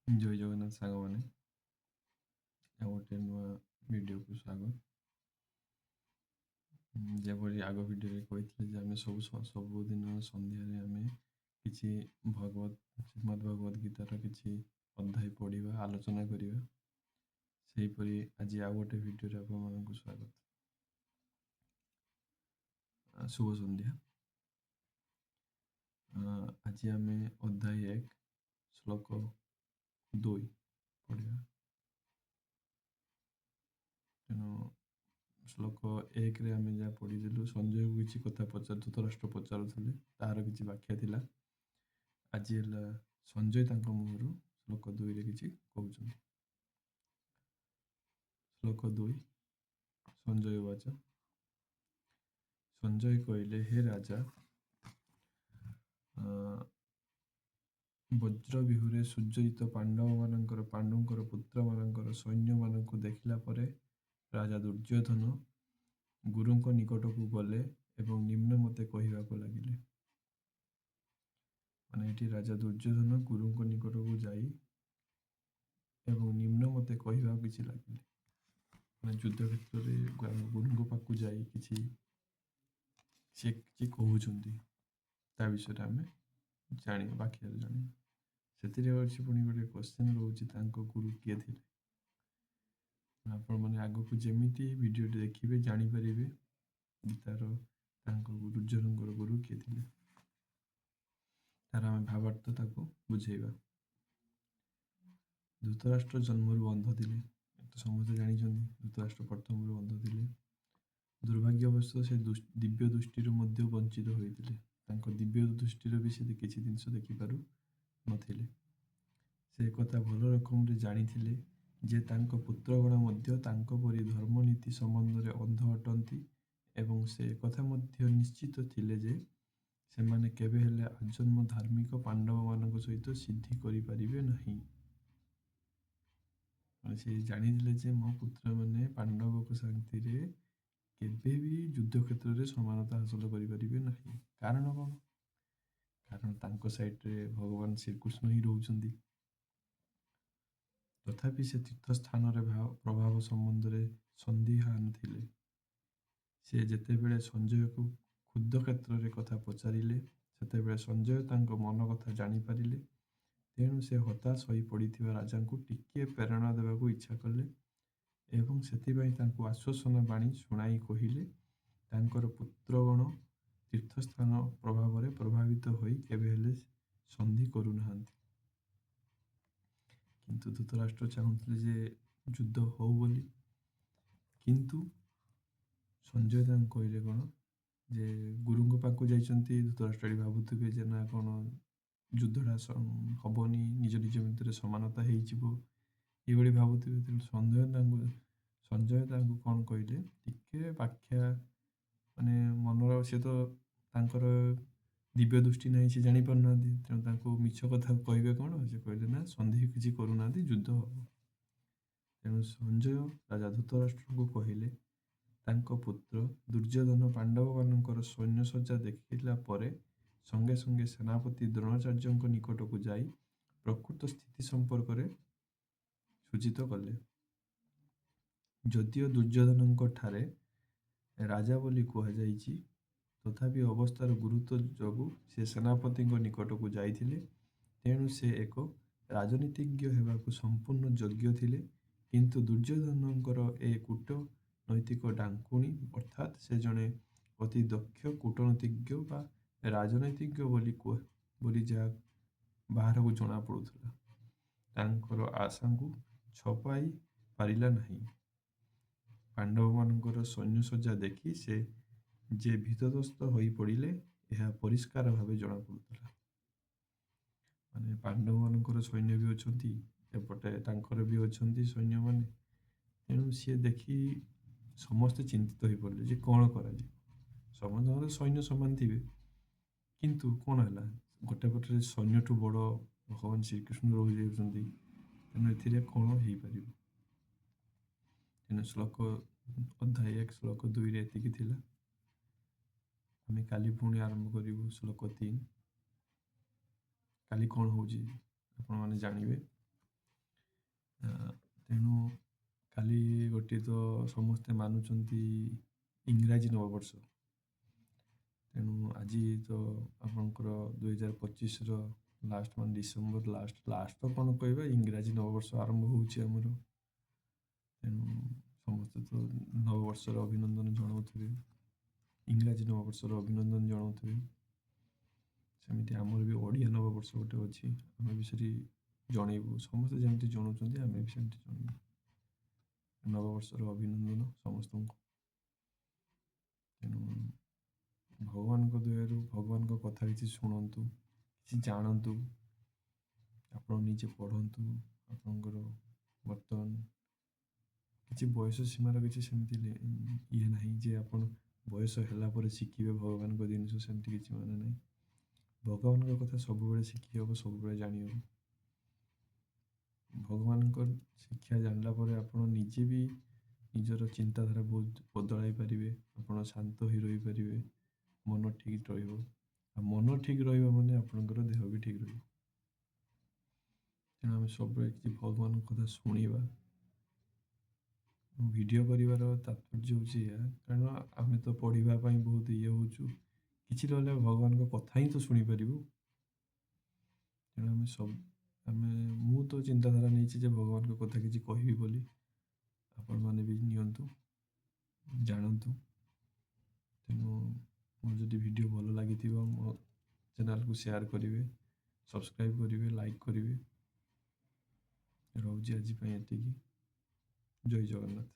ଜୟ ଜଗନ୍ନାଥ ସାଙ୍ଗମାନେ, ଆଉ ଗୋଟେ ନୂଆ ଭିଡ଼ିଓକୁ ସ୍ୱାଗତ। ଯେଭଳି ଆଗ ଭିଡ଼ିଓରେ କହିଥିଲେ ଯେ ଆମେ ସବୁଦିନ ସନ୍ଧ୍ୟାରେ ଆମେ କିଛି ଶ୍ରୀମଦ୍ ଭଗବତ ଗୀତାର କିଛି ଅଧ୍ୟାୟ ପଢ଼ିବା, ଆଲୋଚନା କରିବା। ସେହିପରି ଆଜି ଆଉ ଗୋଟେ ଭିଡ଼ିଓରେ ଆପଣମାନଙ୍କୁ ସ୍ୱାଗତ। ଶୁଭ ସନ୍ଧ୍ୟା। ଆଜି ଆମେ ଅଧ୍ୟାୟ 1 ଶ୍ଲୋକ 2 ପଢ଼ିବା। ତେଣୁ ଶ୍ଲୋକ 1ରେ ଆମେ ଯାହା ପଢ଼ିଥିଲୁ, ସଞ୍ଜୟକୁ କିଛି କଥା ଧୃତରାଷ୍ଟ୍ର ପଚାରୁଥିଲେ, ତାହାର କିଛି ବ୍ୟାଖ୍ୟା ଥିଲା। ଆଜି ହେଲା ସଞ୍ଜୟ ତାଙ୍କ ମୁହଁରୁ ଶ୍ଲୋକ 2ରେ କିଛି କହୁଛନ୍ତି। ଶ୍ଲୋକ 2 ସଞ୍ଜୟ ବାଚ। ସଞ୍ଜୟ କହିଲେ, ହେ ରାଜା, ବଜ୍ରବିହୁରେ ସୁସଜ୍ଜିତ ପାଣ୍ଡୁଙ୍କର ପୁତ୍ରମାନଙ୍କର ସୈନ୍ୟମାନଙ୍କୁ ଦେଖିଲା ପରେ ରାଜା ଦୁର୍ଯ୍ୟୋଧନ ଗୁରୁଙ୍କ ନିକଟକୁ ଗଲେ ଏବଂ ନିମ୍ନ ମତେ କହିବାକୁ ଲାଗିଲେ। ମାନେ ଏଠି ରାଜା ଦୁର୍ଯ୍ୟୋଧନ ଗୁରୁଙ୍କ ନିକଟକୁ ଯାଇ ଏବଂ ନିମ୍ନ ମତେ କହିବାକୁ କିଛି ଲାଗିଲେ। ମାନେ ଯୁଦ୍ଧ କ୍ଷେତ୍ରରେ ଗୁରୁଙ୍କ ପାଖକୁ ଯାଇ ସେ କିଛି କହୁଛନ୍ତି, ତା ବିଷୟରେ ଆମେ ଜାଣିବା, ବାକ୍ୟରେ ଜାଣିବା। ସେଥିରେ ଅଛି ପୁଣି ଗୋଟେ କ୍ୱେଶ୍ଚନ୍ ରହୁଛି, ତାଙ୍କ ଗୁରୁ କିଏ ଥିଲେ? ଆପଣମାନେ ଆଗକୁ ଯେମିତି ଭିଡ଼ିଓଟି ଦେଖିବେ ଜାଣିପାରିବେ ଗୀତାର ତାଙ୍କ ଦୁର୍ଯ୍ୟୋଧନଙ୍କର ଗୁରୁ କିଏ ଥିଲେ। ତାର ଆମେ ଭାବାର୍ଥ ତାକୁ ବୁଝେଇବା। ଧୃତରାଷ୍ଟ୍ର ଜନ୍ମରୁ ଅନ୍ଧ ଥିଲେ, ତ ସମସ୍ତେ ଜାଣିଛନ୍ତି। ଧୃତରାଷ୍ଟ୍ର ପ୍ରଥମରୁ ଅନ୍ଧ ଥିଲେ। ଦୁର୍ଭାଗ୍ୟବଶ ସେ ଦିବ୍ୟ ଦୃଷ୍ଟିରୁ ମଧ୍ୟ ବଞ୍ଚିତ ହୋଇଥିଲେ। ତାଙ୍କ ଦିବ୍ୟ ଦୃଷ୍ଟିରେ ବି ସେ କିଛି ଜିନିଷ ଦେଖିପାରୁ ନଥିଲେ। ସେ କଥା ଭଲ ରକମରେ ଜାଣିଥିଲେ ଯେ ତାଙ୍କ ପୁତ୍ରଗଣ ମଧ୍ୟ ତାଙ୍କ ପରି ଧର୍ମନୀତି ସମ୍ବନ୍ଧରେ ଅନ୍ଧ ଅଟନ୍ତି ଏବଂ ସେ କଥା ମଧ୍ୟ ନିଶ୍ଚିତ ଥିଲେ ଯେ ସେମାନେ କେବେ ହେଲେ ଆଜନ୍ମ ଧାର୍ମିକ ପାଣ୍ଡବମାନଙ୍କ ସହିତ ସିଦ୍ଧି କରିପାରିବେ ନାହିଁ। ସେ ଜାଣିଥିଲେ ଯେ ମୋ ପୁତ୍ରମାନେ ପାଣ୍ଡବଙ୍କ ଶାନ୍ତିରେ କେବେ ବି ଯୁଦ୍ଧ କ୍ଷେତ୍ରରେ ସମାନତା ହାସଲ କରିପାରିବେ ନାହିଁ। କାରଣ କ'ଣ? କାରଣ ତାଙ୍କ ସାଇଡ଼ରେ ଭଗବାନ ଶ୍ରୀକୃଷ୍ଣ ହିଁ ରହୁଛନ୍ତି। ତଥାପି ସେ ତୀର୍ଥସ୍ଥାନର ପ୍ରଭାବ ସମ୍ବନ୍ଧରେ ସନ୍ଦିହାନ ଥିଲେ। ସେ ଯେତେବେଳେ ସଞ୍ଜୟକୁ ଯୁଦ୍ଧ କ୍ଷେତ୍ରରେ କଥା ପଚାରିଲେ, ସେତେବେଳେ ସଞ୍ଜୟ ତାଙ୍କ ମନ କଥା ଜାଣିପାରିଲେ। ତେଣୁ ସେ ହତାଶ ହୋଇ ପଡ଼ିଥିବା ରାଜାଙ୍କୁ ଟିକିଏ ପ୍ରେରଣା ଦେବାକୁ ଇଚ୍ଛା କଲେ ଏବଂ ସେଥିପାଇଁ ତାଙ୍କୁ ଆଶ୍ୱାସନା ବାଣୀ ଶୁଣାଇ କହିଲେ, ତାଙ୍କର ପୁତ୍ରଗଣ ତୀର୍ଥସ୍ଥାନ ପ୍ରଭାବରେ ପ୍ରଭାବିତ ହୋଇ କେବେ ହେଲେ ସନ୍ଧି କରୁନାହାନ୍ତି। କିନ୍ତୁ ଧୃତରାଷ୍ଟ୍ର ଚାହୁଁଥିଲେ ଯେ ଯୁଦ୍ଧ ହଉ ବୋଲି। କିନ୍ତୁ ସଞ୍ଜୟ ତାଙ୍କୁ କହିଲେ କ'ଣ, ଯେ ଗୁରୁଙ୍କ ପାଖକୁ ଯାଇଛନ୍ତି, ଧୃତରାଷ୍ଟ୍ର ଭାବୁଥିବେ ଯେ ନା କ'ଣ ଯୁଦ୍ଧଟା ହବନି, ନିଜ ଭିତରେ ସମାନତା ହେଇଯିବ, ଏଇଭଳି ଭାବୁଥିବେ। ତେଣୁ ସଞ୍ଜୟ ତାଙ୍କୁ କ'ଣ କହିଲେ, ଟିକେ ବ୍ୟାଖ୍ୟା ମାନେ ମନର, ସେ ତ ତାଙ୍କର ଦିବ୍ୟ ଦୃଷ୍ଟି ନାହିଁ, ସେ ଜାଣିପାରୁନାହାନ୍ତି। ତେଣୁ ତାଙ୍କୁ ମିଛ କଥା କହିବେ କ'ଣ? ସେ କହିଲେ ନା, ସନ୍ଧି କିଛି କରୁନାହାନ୍ତି, ଯୁଦ୍ଧ ହବ। ତେଣୁ ସଞ୍ଜୟ ରାଜା ଧୃତରାଷ୍ଟ୍ରଙ୍କୁ କହିଲେ, ତାଙ୍କ ପୁତ୍ର ଦୁର୍ଯ୍ୟୋଧନ ପାଣ୍ଡବମାନଙ୍କର ସୈନ୍ୟସଜ୍ଜା ଦେଖିଲା ପରେ ସଙ୍ଗେ ସଙ୍ଗେ ସେନାପତି ଦ୍ରୋଣାଚାର୍ଯ୍ୟଙ୍କ ନିକଟକୁ ଯାଇ ପ୍ରକୃତ ସ୍ଥିତି ସମ୍ପର୍କରେ ସୂଚିତ କଲେ। ଯଦିଓ ଦୁର୍ଯ୍ୟୋଧନଙ୍କ ଠାରେ ରାଜା ବୋଲି କୁହାଯାଇଛି, ତଥାପି ଅବସ୍ଥାର ଗୁରୁତ୍ୱ ଯୋଗୁଁ ସେ ସେନାପତିଙ୍କ ନିକଟକୁ ଯାଇଥିଲେ। ତେଣୁ ସେ ଏକ ରାଜନୀତିଜ୍ଞ ହେବାକୁ ସମ୍ପୂର୍ଣ୍ଣ ଯୋଗ୍ୟ ଥିଲେ। କିନ୍ତୁ ଦୁର୍ଯ୍ୟୋଧନଙ୍କର ଏ କୂଟନୈତିକ ଡାଙ୍କୁଣୀ, ଅର୍ଥାତ୍ ସେ ଜଣେ ଅତି ଦକ୍ଷ କୂଟନୀତିଜ୍ଞ ବା ରାଜନୀତିଜ୍ଞ ବୋଲି ଯାହା ବାହାରକୁ ଜଣାପଡ଼ୁଥିଲା, ତାଙ୍କର ଆଶାଙ୍କୁ ଛପାଇ ପାରିଲା ନାହିଁ। ପାଣ୍ଡବମାନଙ୍କର ସୈନ୍ୟସଜ୍ଜା ଦେଖି ସେ ଯେ ଭୀତତ୍ରସ୍ତ ହୋଇ ପଡ଼ିଲେ, ଏହା ପରିଷ୍କାର ଭାବେ ଜଣାପଡ଼ୁଥିଲା। ମାନେ ପାଣ୍ଡବମାନଙ୍କର ସୈନ୍ୟ ବି ଅଛନ୍ତି, ଏପଟେ ତାଙ୍କର ବି ଅଛନ୍ତି ସୈନ୍ୟମାନେ। ତେଣୁ ସିଏ ଦେଖି ସମସ୍ତେ ଚିନ୍ତିତ ହୋଇପଡ଼ିଲେ ଯେ କ'ଣ କରାଯିବ। ସମସ୍ତଙ୍କର ସୈନ୍ୟ ସମାନ ଥିବେ, କିନ୍ତୁ କ'ଣ ହେଲା, ଗୋଟେ ପଟରେ ସୈନ୍ୟଠୁ ବଡ଼ ଭଗବାନ ଶ୍ରୀକୃଷ୍ଣ ରହିଯାଉଛନ୍ତି। ତେଣୁ ଏଥିରେ କ'ଣ ହେଇପାରିବ? ତେଣୁ ଅଧ୍ୟାୟ 1 ଶ୍ଲୋକ 2ରେ ଏତିକି ଥିଲା। ଆମେ କାଲି ପୁଣି ଆରମ୍ଭ କରିବୁ ଶ୍ଲୋକ 3। କାଲି କ'ଣ ହେଉଛି ଆପଣମାନେ ଜାଣିବେ। ତେଣୁ କାଲି ଗୋଟିଏ ତ ସମସ୍ତେ ମାନୁଛନ୍ତି ଇଂରାଜୀ ନବବର୍ଷ। ତେଣୁ ଆଜି ତ ଆପଣଙ୍କର 2025ର ଲାଷ୍ଟ ମାନେ ଡିସେମ୍ବର ଲାଷ୍ଟ ତ କ'ଣ କହିବା, ଇଂରାଜୀ ନବବର୍ଷ ଆରମ୍ଭ ହେଉଛି ଆମର। ତେଣୁ ସମସ୍ତେ ତ ନବବର୍ଷର ଅଭିନନ୍ଦନ ଜଣାଉଥିବେ, ଇଂରାଜୀ ନବବର୍ଷର ଅଭିନନ୍ଦନ ଜଣାଉଥିବେ। ସେମିତି ଆମର ବି ଓଡ଼ିଆ ନବବର୍ଷ ଗୋଟେ ଅଛି, ଆମେ ବି ସେଠି ଜଣେଇବୁ। ସମସ୍ତେ ଯେମିତି ଜଣାଉଛନ୍ତି ଆମେ ବି ସେମିତି ଜଣେଇବୁ ନବବର୍ଷର ଅଭିନନ୍ଦନ ସମସ୍ତଙ୍କୁ। ତେଣୁ ଭଗବାନଙ୍କ ଦୟାରୁ ଭଗବାନଙ୍କ କଥା କିଛି ଶୁଣନ୍ତୁ, କିଛି ଜାଣନ୍ତୁ, ଆପଣ ନିଜେ ପଢ଼ନ୍ତୁ। ଆପଣଙ୍କର ବର୍ତ୍ତମାନ କିଛି ବୟସ ସୀମାର କିଛି ସେମିତି ଇଏ ନାହିଁ ଯେ ଆପଣ ବୟସ ହେଲା ପରେ ଶିଖିବେ ଭଗବାନଙ୍କ ଜିନିଷ, ସେମିତି କିଛି ମାନେ ନାହିଁ। ଭଗବାନଙ୍କ କଥା ସବୁବେଳେ ଶିଖି ହେବ, ସବୁବେଳେ ଜାଣି ହେବ। ଭଗବାନଙ୍କ ଶିକ୍ଷା ଜାଣିଲା ପରେ ଆପଣ ନିଜେ ବି ନିଜର ଚିନ୍ତାଧାରା ବହୁତ ବଦଳାଇ ପାରିବେ। ଆପଣ ଶାନ୍ତ ହୋଇ ରହିପାରିବେ, ମନ ଠିକ୍ ରହିବ। ଆଉ ମନ ଠିକ୍ ରହିବ ମାନେ ଆପଣଙ୍କର ଦେହ ବି ଠିକ୍ ରହିବ। ତେଣୁ ଆମେ ସବୁବେଳେ କିଛି ଭଗବାନଙ୍କ କଥା ଶୁଣିବା। ଭିଡ଼ିଓ କରିବାର ତାତ୍ପର୍ଯ୍ୟ ହେଉଛି ଏହା, କାରଣ ଆମେ ତ ପଢ଼ିବା ପାଇଁ ବହୁତ ଇଏ ହେଉଛୁ, କିଛି ନହେଲେ ଭଗବାନଙ୍କ କଥା ହିଁ ତ ଶୁଣିପାରିବୁ। ତେଣୁ ମୁଁ ତ ଚିନ୍ତାଧାରା ନେଇଛି ଯେ ଭଗବାନଙ୍କ କଥା କିଛି କହିବି ବୋଲି। ଆପଣମାନେ ବି ନିଅନ୍ତୁ, ଜାଣନ୍ତୁ। ତେଣୁ ମୋର ଯଦି ଭିଡ଼ିଓ ଭଲ ଲାଗିଥିବ ମୋ ଚ୍ୟାନେଲକୁ ସେୟାର କରିବେ, ସବସ୍କ୍ରାଇବ୍ କରିବେ, ଲାଇକ୍ କରିବେ। ରହୁଛି ଆଜି ପାଇଁ ଏତିକି। ଜୟ ଜଗନ୍ନାଥ।